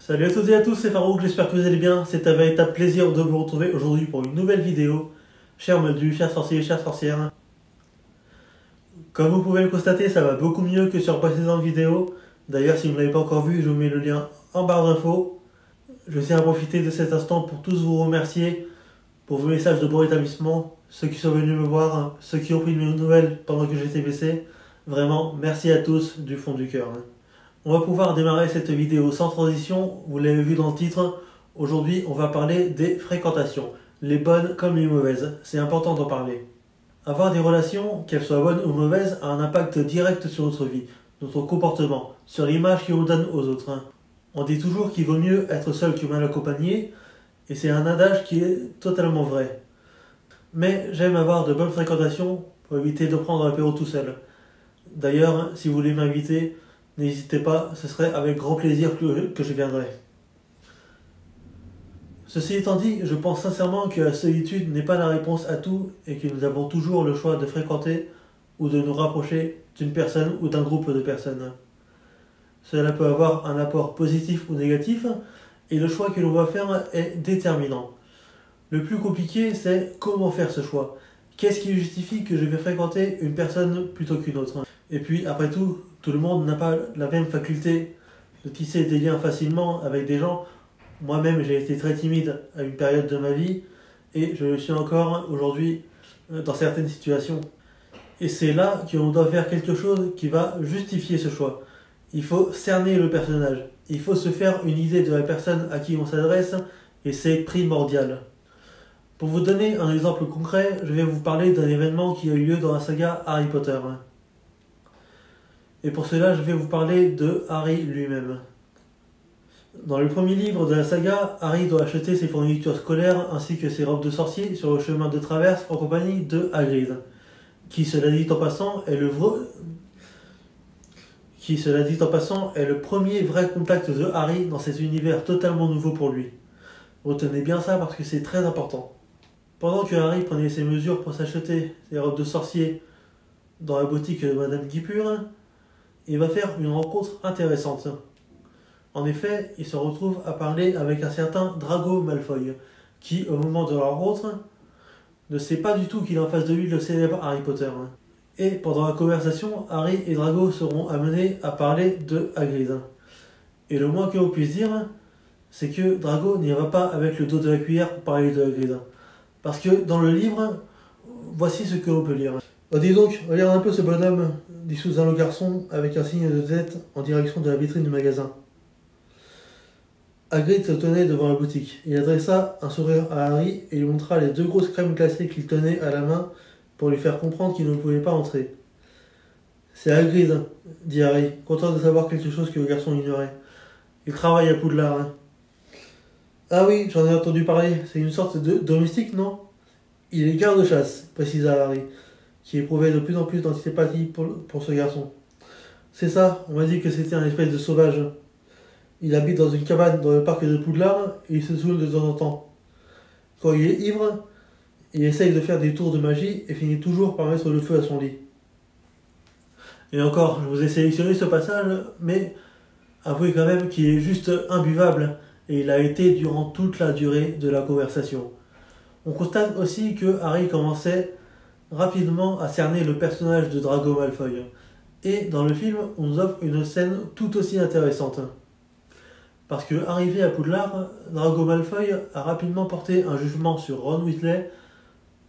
Salut à toutes et à tous, c'est Farouk, j'espère que vous allez bien. C'est un véritable plaisir de vous retrouver aujourd'hui pour une nouvelle vidéo. Chers moldus, chers sorciers, chères sorcières. Comme vous pouvez le constater, ça va beaucoup mieux que sur précédentes vidéos. D'ailleurs, si vous ne l'avez pas encore vu, je vous mets le lien en barre d'infos. Je tiens à profiter de cet instant pour tous vous remercier pour vos messages de bon rétablissement, ceux qui sont venus me voir, ceux qui ont pris de mes nouvelles pendant que j'étais blessé. Vraiment, merci à tous du fond du cœur. On va pouvoir démarrer cette vidéo sans transition, vous l'avez vu dans le titre. Aujourd'hui, on va parler des fréquentations, les bonnes comme les mauvaises, c'est important d'en parler. Avoir des relations, qu'elles soient bonnes ou mauvaises, a un impact direct sur notre vie, notre comportement, sur l'image qu'on donne aux autres. On dit toujours qu'il vaut mieux être seul que mal accompagné, et c'est un adage qui est totalement vrai. Mais j'aime avoir de bonnes fréquentations pour éviter de prendre l'apéro tout seul. D'ailleurs, si vous voulez m'inviter, n'hésitez pas, ce serait avec grand plaisir que je viendrai. Ceci étant dit, je pense sincèrement que la solitude n'est pas la réponse à tout et que nous avons toujours le choix de fréquenter ou de nous rapprocher d'une personne ou d'un groupe de personnes. Cela peut avoir un apport positif ou négatif et le choix que l'on va faire est déterminant. Le plus compliqué, c'est comment faire ce choix. Qu'est-ce qui justifie que je vais fréquenter une personne plutôt qu'une autre? Et puis, après tout le monde n'a pas la même faculté de tisser des liens facilement avec des gens. Moi-même, j'ai été très timide à une période de ma vie et je le suis encore aujourd'hui dans certaines situations. Et c'est là qu'on doit faire quelque chose qui va justifier ce choix. Il faut cerner le personnage. Il faut se faire une idée de la personne à qui on s'adresse et c'est primordial. Pour vous donner un exemple concret, je vais vous parler d'un événement qui a eu lieu dans la saga Harry Potter. Et pour cela, je vais vous parler de Harry lui-même. Dans le premier livre de la saga, Harry doit acheter ses fournitures scolaires ainsi que ses robes de sorcier sur le chemin de traverse en compagnie de Hagrid, qui, cela dit en passant, est le premier vrai contact de Harry dans cet univers totalement nouveau pour lui. Retenez bien ça parce que c'est très important. Pendant que Harry prenait ses mesures pour s'acheter ses robes de sorcier dans la boutique de Madame Guipure, il va faire une rencontre intéressante. En effet, il se retrouve à parler avec un certain Drago Malfoy, qui, au moment de la rencontre, ne sait pas du tout qu'il a en face de lui le célèbre Harry Potter. Et pendant la conversation, Harry et Drago seront amenés à parler de Hagrid. Et le moins que l'on puisse dire, c'est que Drago n'ira pas avec le dos de la cuillère pour parler de Hagrid. Parce que dans le livre, voici ce que l'on peut lire. Oh, dis donc, regarde un peu ce bonhomme, dit soudain le garçon avec un signe de tête en direction de la vitrine du magasin. Hagrid se tenait devant la boutique. Il adressa un sourire à Harry et lui montra les 2 grosses crèmes glacées qu'il tenait à la main pour lui faire comprendre qu'il ne pouvait pas entrer. C'est Hagrid, dit Harry, content de savoir quelque chose que le garçon ignorait. Il travaille à Poudlard. Ah oui, j'en ai entendu parler. C'est une sorte de domestique, non? Il est garde-chasse, précisa Harry, qui éprouvait de plus en plus d'antipathie pour ce garçon. C'est ça, on m'a dit que c'était un espèce de sauvage. Il habite dans une cabane dans le parc de Poudlard et il se saoule de temps en temps. Quand il est ivre, il essaye de faire des tours de magie et finit toujours par mettre le feu à son lit. Et encore, je vous ai sélectionné ce passage, mais avouez quand même qu'il est juste imbuvable et il a été durant toute la durée de la conversation. On constate aussi que Harry commençait rapidement à cerner le personnage de Drago Malfoy. Et dans le film, on nous offre une scène tout aussi intéressante. Parce que, arrivé à Poudlard, Drago Malfoy a rapidement porté un jugement sur Ron Weasley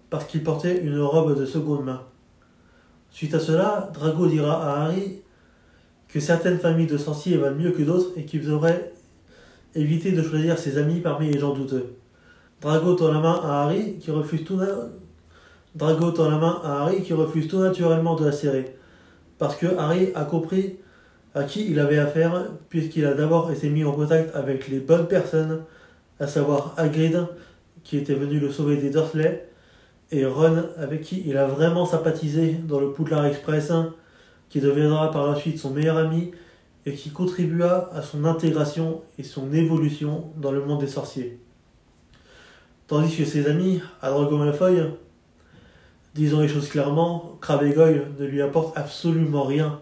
parce qu'il portait une robe de seconde main. Suite à cela, Drago dira à Harry que certaines familles de sorciers valent mieux que d'autres et qu'il devrait éviter de choisir ses amis parmi les gens douteux. Drago tend la main à Harry qui refuse tout naturellement de la serrer. Parce que Harry a compris à qui il avait affaire, puisqu'il a d'abord été mis en contact avec les bonnes personnes, à savoir Hagrid, qui était venu le sauver des Dursley, et Ron, avec qui il a vraiment sympathisé dans le Poudlard Express, qui deviendra par la suite son meilleur ami, et qui contribua à son intégration et son évolution dans le monde des sorciers. Tandis que ses amis, à Drago Malfoy, disons les choses clairement, Crabbe et Goyle ne lui apportent absolument rien.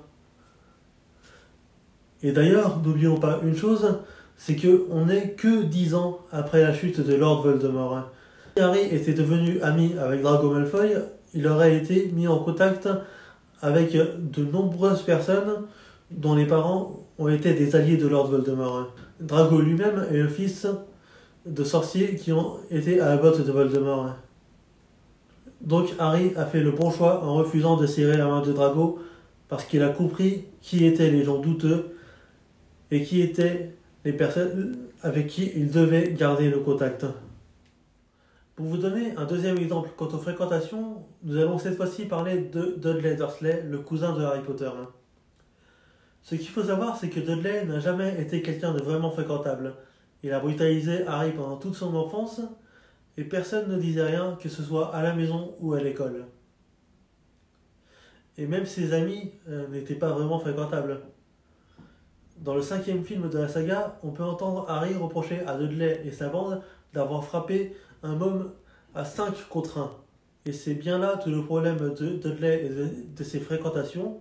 Et d'ailleurs, n'oublions pas une chose, c'est qu'on n'est que 10 ans après la chute de Lord Voldemort. Si Harry était devenu ami avec Draco Malfoy, il aurait été mis en contact avec de nombreuses personnes dont les parents ont été des alliés de Lord Voldemort. Draco lui-même est le fils de sorciers qui ont été à la botte de Voldemort. Donc Harry a fait le bon choix en refusant de serrer la main de Draco parce qu'il a compris qui étaient les gens douteux et qui étaient les personnes avec qui il devait garder le contact. Pour vous donner un deuxième exemple quant aux fréquentations, nous allons cette fois-ci parler de Dudley Dursley, le cousin de Harry Potter. Ce qu'il faut savoir, c'est que Dudley n'a jamais été quelqu'un de vraiment fréquentable. Il a brutalisé Harry pendant toute son enfance, et personne ne disait rien, que ce soit à la maison ou à l'école. Et même ses amis n'étaient pas vraiment fréquentables. Dans le 5e film de la saga, on peut entendre Harry reprocher à Dudley et sa bande d'avoir frappé un môme à 5 contre 1. Et c'est bien là tout le problème de Dudley et de ses fréquentations.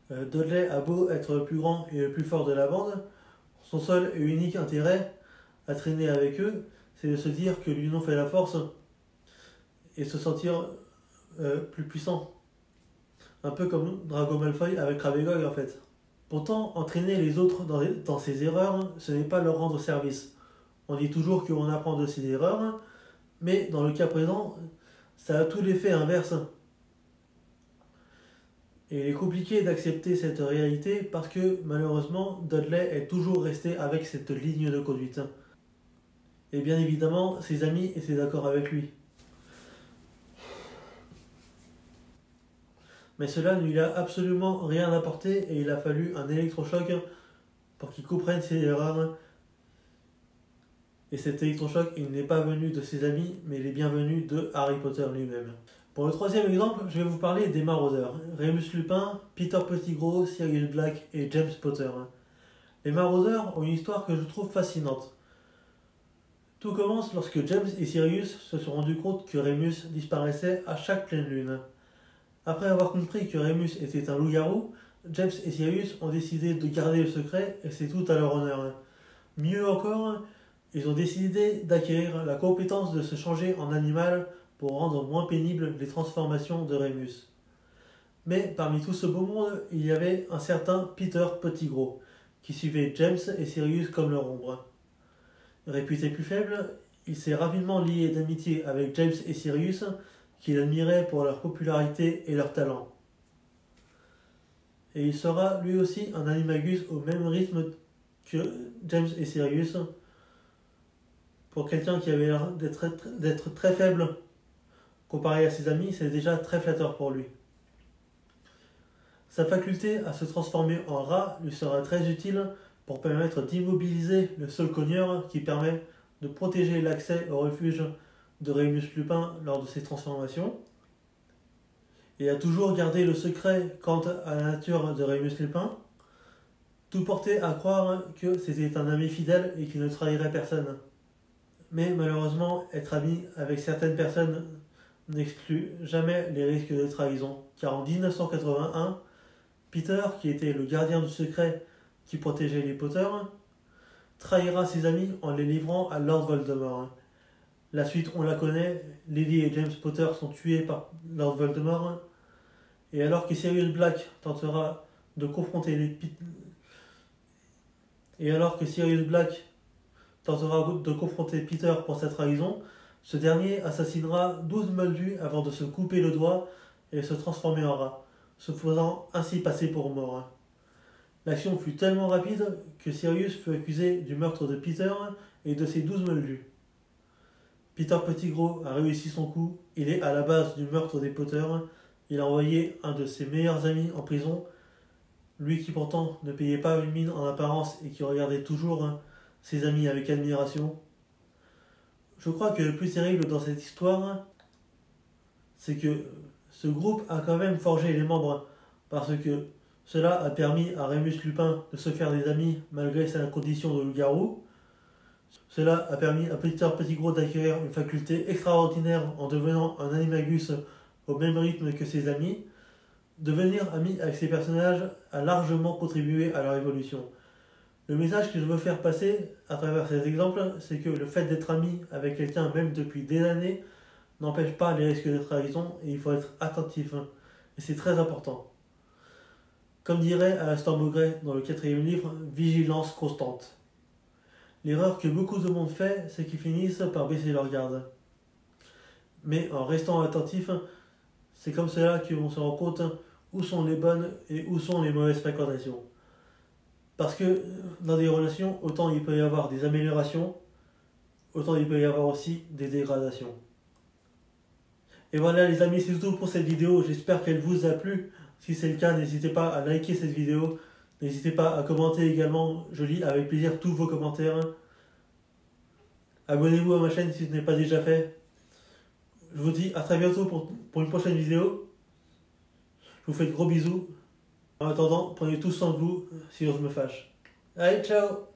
Dudley a beau être le plus grand et le plus fort de la bande, son seul et unique intérêt à traîner avec eux, c'est de se dire que l'union fait la force et se sentir plus puissant. Un peu comme Draco Malfoy avec Crabbe et Goyle en fait. Pourtant, entraîner les autres dans ses erreurs, ce n'est pas leur rendre service. On dit toujours qu'on apprend de ses erreurs, mais dans le cas présent, ça a tout l'effet inverse. Et il est compliqué d'accepter cette réalité parce que malheureusement, Dudley est toujours resté avec cette ligne de conduite. Et bien évidemment, ses amis étaient d'accord avec lui. Mais cela ne lui a absolument rien apporté et il a fallu un électrochoc pour qu'il comprenne ses erreurs. Et cet électrochoc, il n'est pas venu de ses amis, mais il est bien venu de Harry Potter lui-même. Pour le troisième exemple, je vais vous parler des maraudeurs. Remus Lupin, Peter Pettigrew, Sirius Black et James Potter. Les maraudeurs ont une histoire que je trouve fascinante. Tout commence lorsque James et Sirius se sont rendus compte que Remus disparaissait à chaque pleine lune. Après avoir compris que Remus était un loup-garou, James et Sirius ont décidé de garder le secret et c'est tout à leur honneur. Mieux encore, ils ont décidé d'acquérir la compétence de se changer en animal pour rendre moins pénibles les transformations de Remus. Mais parmi tout ce beau monde, il y avait un certain Peter Pettigrew, qui suivait James et Sirius comme leur ombre. Réputé plus faible, il s'est rapidement lié d'amitié avec James et Sirius, qu'il admirait pour leur popularité et leur talent. Et il sera lui aussi un animagus au même rythme que James et Sirius. Pour quelqu'un qui avait l'air d'être très faible comparé à ses amis, c'est déjà très flatteur pour lui. Sa faculté à se transformer en rat lui sera très utile pour permettre d'immobiliser le seul cogneur qui permet de protéger l'accès au refuge de Remus Lupin lors de ses transformations. Il a toujours gardé le secret quant à la nature de Remus Lupin, tout porté à croire que c'était un ami fidèle et qu'il ne trahirait personne. Mais malheureusement, être ami avec certaines personnes n'exclut jamais les risques de trahison, car en 1981, Peter, qui était le gardien du secret qui protégeait les Potter, trahira ses amis en les livrant à Lord Voldemort. La suite, on la connaît, Lily et James Potter sont tués par Lord Voldemort, et alors que Sirius Black tentera de confronter Peter pour sa trahison, ce dernier assassinera 12 moldus avant de se couper le doigt et se transformer en rat, se faisant ainsi passer pour mort. L'action fut tellement rapide que Sirius fut accusé du meurtre de Peter et de ses 12 moldus. Peter Pettigrew a réussi son coup, il est à la base du meurtre des Potter, il a envoyé un de ses meilleurs amis en prison, lui qui pourtant ne payait pas une mine en apparence et qui regardait toujours ses amis avec admiration. Je crois que le plus terrible dans cette histoire, c'est que ce groupe a quand même forgé les membres, parce que cela a permis à Remus Lupin de se faire des amis malgré sa condition de loup-garou. Cela a permis à Peter Pettigrew d'acquérir une faculté extraordinaire en devenant un animagus au même rythme que ses amis. Devenir ami avec ces personnages a largement contribué à leur évolution. Le message que je veux faire passer à travers ces exemples, c'est que le fait d'être ami avec quelqu'un, même depuis des années, n'empêche pas les risques de trahison et il faut être attentif. Et c'est très important. Comme dirait Alastair Mowbray dans le 4e livre, vigilance constante. L'erreur que beaucoup de monde fait, c'est qu'ils finissent par baisser leur garde. Mais en restant attentif, c'est comme cela qu'on se rend compte où sont les bonnes et où sont les mauvaises fréquentations. Parce que dans des relations, autant il peut y avoir des améliorations, autant il peut y avoir aussi des dégradations. Et voilà les amis, c'est tout pour cette vidéo, j'espère qu'elle vous a plu. Si c'est le cas, n'hésitez pas à liker cette vidéo, n'hésitez pas à commenter également, je lis avec plaisir tous vos commentaires. Abonnez-vous à ma chaîne si ce n'est pas déjà fait. Je vous dis à très bientôt pour une prochaine vidéo. Je vous fais de gros bisous. En attendant, prenez tous soin de vous, sinon je me fâche. Allez, ciao!